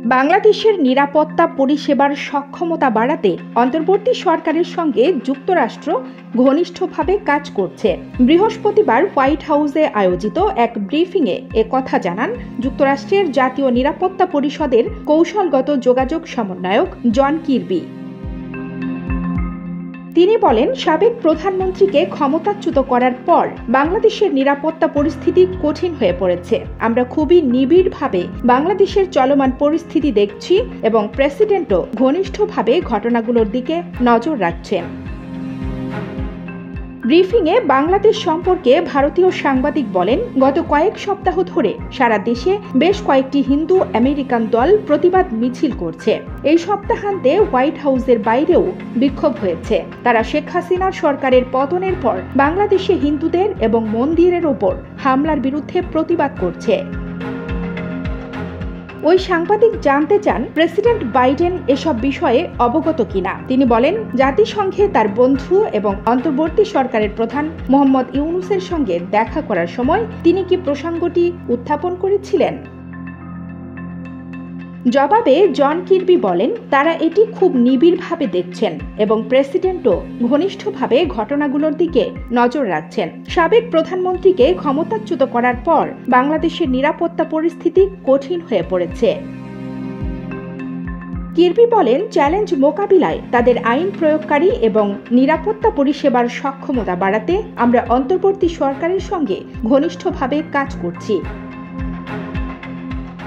বাংলাদেশের নিরাপত্তা পরিষেবার সক্ষমতা বাড়াতে অন্তর্বর্তী সরকারের সঙ্গে যুক্তরাষ্ট্র ঘনিষ্ঠভাবে কাজ করছে। বৃহস্পতিবার হোয়াইট হাউসে আয়োজিত এক ব্রিফিংয়ে একথা জানান যুক্তরাষ্ট্রের জাতীয় নিরাপত্তা পরিষদের কৌশলগত যোগাযোগ সমন্বয়ক জন কির্বি। তিনি বলেন, সাবেক প্রধানমন্ত্রীকে ক্ষমতাচ্যুত করার পর বাংলাদেশের নিরাপত্তা পরিস্থিতি কঠিন হয়ে পড়েছে। আমরা খুবই নিবিড়ভাবে বাংলাদেশের চলমান পরিস্থিতি দেখছি এবং প্রেসিডেন্টও ঘনিষ্ঠভাবে ঘটনাগুলোর দিকে নজর রাখছেন। ব্রিফিংয়ে বাংলাদেশ সম্পর্কে ভারতীয় সাংবাদিক বলেন, গত কয়েক সপ্তাহ ধরে সারা দেশে বেশ কয়েকটি হিন্দু আমেরিকান দল প্রতিবাদ মিছিল করছে। এই সপ্তাহান্তে হোয়াইট হাউসের বাইরেও বিক্ষোভ হয়েছে। তারা শেখ হাসিনার সরকারের পতনের পর বাংলাদেশে হিন্দুদের এবং মন্দিরের ওপর হামলার বিরুদ্ধে প্রতিবাদ করছে। ওই সাংবাদিক জানতে চান, প্রেসিডেন্ট বাইডেন এসব বিষয়ে অবগত কিনা। তিনি বলেন, জাতিসংঘে তার বন্ধু এবং অন্তর্বর্তী সরকারের প্রধান মোহাম্মদ ইউনূসের সঙ্গে দেখা করার সময় তিনি কি প্রসঙ্গটি উত্থাপন করেছিলেন। জবাবে জন কির্বি বলেন, তারা এটি খুব নিবিড়ভাবে দেখছেন এবং প্রেসিডেন্টও ঘনিষ্ঠভাবে ঘটনাগুলোর দিকে নজর রাখছেন। সাবেক প্রধানমন্ত্রীকে ক্ষমতাচ্যুত করার পর বাংলাদেশের নিরাপত্তা পরিস্থিতি কঠিন হয়ে পড়েছে। কির্বি বলেন, চ্যালেঞ্জ মোকাবিলায় তাদের আইন প্রয়োগকারী এবং নিরাপত্তা পরিষেবার সক্ষমতা বাড়াতে আমরা অন্তর্বর্তী সরকারের সঙ্গে ঘনিষ্ঠভাবে কাজ করছি।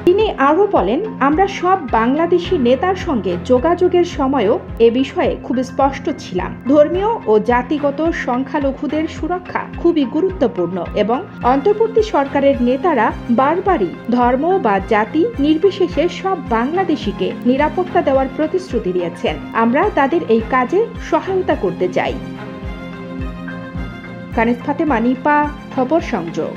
তিনি আরও বলেন, আমরা সব বাংলাদেশি নেতার সঙ্গে যোগাযোগের সময়ও এ বিষয়ে খুব স্পষ্ট ছিলাম। ধর্মীয় ও জাতিগত সংখ্যালঘুদের সুরক্ষা খুবই গুরুত্বপূর্ণ এবং অন্তর্বর্তী সরকারের নেতারা বারবারই ধর্ম বা জাতি নির্বিশেষে সব বাংলাদেশিকে নিরাপত্তা দেওয়ার প্রতিশ্রুতি দিয়েছেন। আমরা তাদের এই কাজে সহায়তা করতে চাই। কানিজ ফাতেমা, নিপা, খবর সংযোগ।